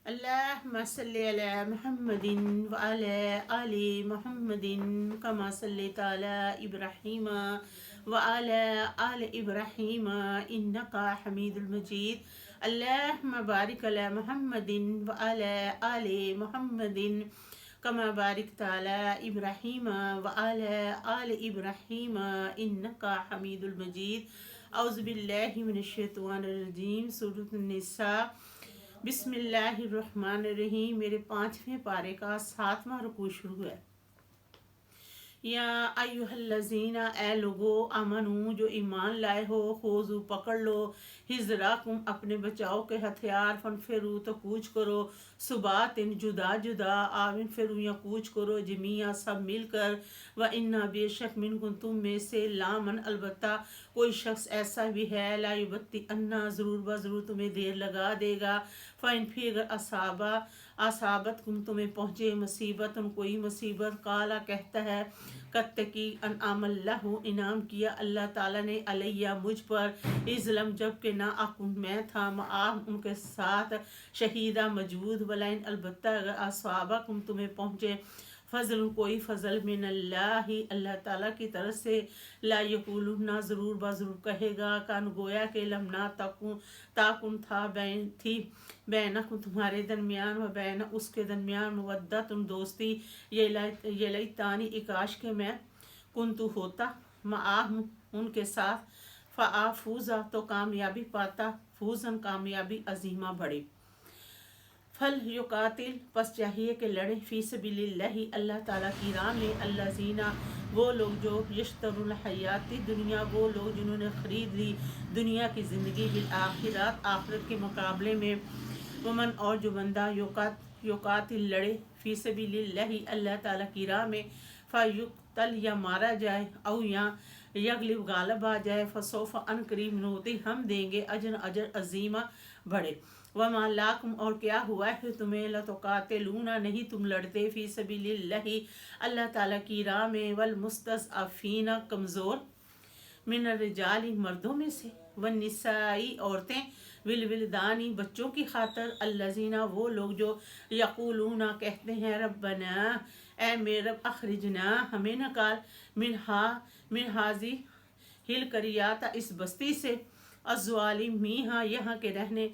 اللهم صل على محمد وعلى آل محمد كما صليت على إبراهيم وعلى آل إبراهيم إنك حميد مجيد. اللهم بارك على محمد وعلى آل محمد كما باركت على إبراهيم وعلى آل إبراهيم إنك حميد مجيد. أعوذ بالله من الشیطان الرجیم. سورۃ النساء. بسم اللہ الرحمن الرحیم. میرے 5ویں پارے کا 7واں رکوع شروع ہے. یا ایھا الذین، اے لوگو، آمنو، جو ایمان لائے ہو، خوذو، پکڑ لو، حذرکم، اپنے بچاؤ کے ہتھیار، فانفروا، تو کوچ کرو، ثباتن، جدا جدا، آو انفروا، یا کوچ کرو، جمیعا، سب مل کر، وَإِنَّ، بے شک، منکم، تم میں سے، لامن، البتہ کوئی شخص ایسا بھی ہے، لا یبطئن، ضرور بضرور تمہیں دیر لگا دے گا، فإن، پھر اگر اصابتکم، تمہیں پہنچے، مصیبت، کوئی مصیبت، قالا، کہتا ہے، کتکی، انعام اللہ، انعام کیا اللہ تعالیٰ نے، علیہ، مجھ پر، اذ لم، جب کہ نہ اکن، میں تھا، معاہم، ان کے ساتھ، شہیدہ، موجود، ولئن، البتہ اگر اصابکم، تمہیں پہنچے، فضل، کوئی فضل، من اللہ، اللہ تعالیٰ کی طرف سے، لا یقولن، ضرور بضرور کہے گا، کان، گویا کہ، لم، نہ تاکن، تھا، تھی، بینکم، تمہارے درمیان، و بین، اس کے درمیان، مودتن، دوستی، یہ لیتانی، اکاش کہ میں، کنتو، ہوتا، معاہم، ان کے ساتھ، فآفوزا، تو کامیابی پاتا، فوزن، کامیابی، عظیمہ، بڑی. فل یقاتل، پس چاہیے کہ لڑے، فی سبیل اللہ، اللہ تعالیٰ کی راہ میں، الذین، وہ لوگ جو، یشترون الحیات الدنیا، وہ لوگ جنہوں نے خرید لی دنیا کی زندگی، بالآخرۃ، آخرت کے مقابلے میں، ومن، اور جو بندہ، یقاتل، لڑے، فی سبیل اللہ، اللہ تعالیٰ کی راہ میں، فیقتل، یا مارا جائے، او، یا یغلب، غالب آ جائے، فسوف، ان قریب، نوتی، ہم دیں گے، اجر عظیمہ، بڑے. وما لاکم، اور کیا ہوا ہے تمہیں، لتقاتلون، نہیں تم لڑتے، فی سبیل اللہ، اللہ تعالیٰ کی راہ میں، والمستضعفین، کمزور، من الرجال، مردوں میں سے، والنساء، عورتیں، والولدان، بچوں کی خاطر، الذین، وہ لوگ جو، یقولون، کہتے ہیں، ربنا، اے میرے رب، اخرجنا، ہمیں نکال، من ہذی القریۃ، اس بستی سے، الظالمیہا، یہاں کے رہنے،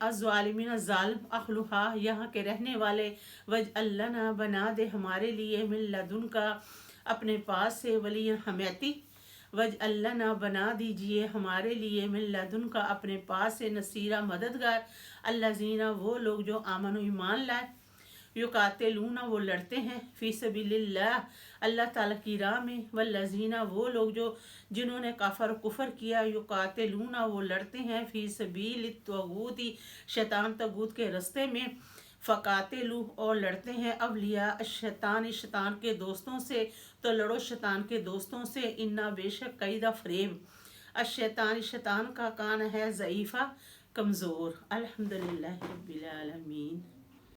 الظالمین، ظالم، اہلھا، یہاں کے رہنے والے، واجعل لنا، بنا دے ہمارے لیے، من لدنک، اپنے پاس سے، ولی، حمیتی، واجعل لنا، بنا دیجئے ہمارے لیے، من لدنک، اپنے پاس سے، نصیرا، مددگار. الذین، وہ لوگ جو، آمنوا، ایمان لائے، یقاتلون، وہ لڑتے ہیں، فی سبیل اللہ، اللہ تعالیٰ کی راہ میں، والذین، وہ لوگ جو، جنہوں نے کفر کیا، یقاتلون، وہ لڑتے ہیں، فی سبیل الطاغوت، شیطان، طاغوت کے رستے میں، فقاتلوا، اور لڑتے ہیں، اولیاء الشیطان، شیطان کے دوستوں سے، تو لڑو شیطان کے دوستوں سے، انا، بے شک، کید، فریب، الشیطان، شیطان کا، کان، ہے، ضعیفہ، کمزور. الحمدللہ رب العالمین.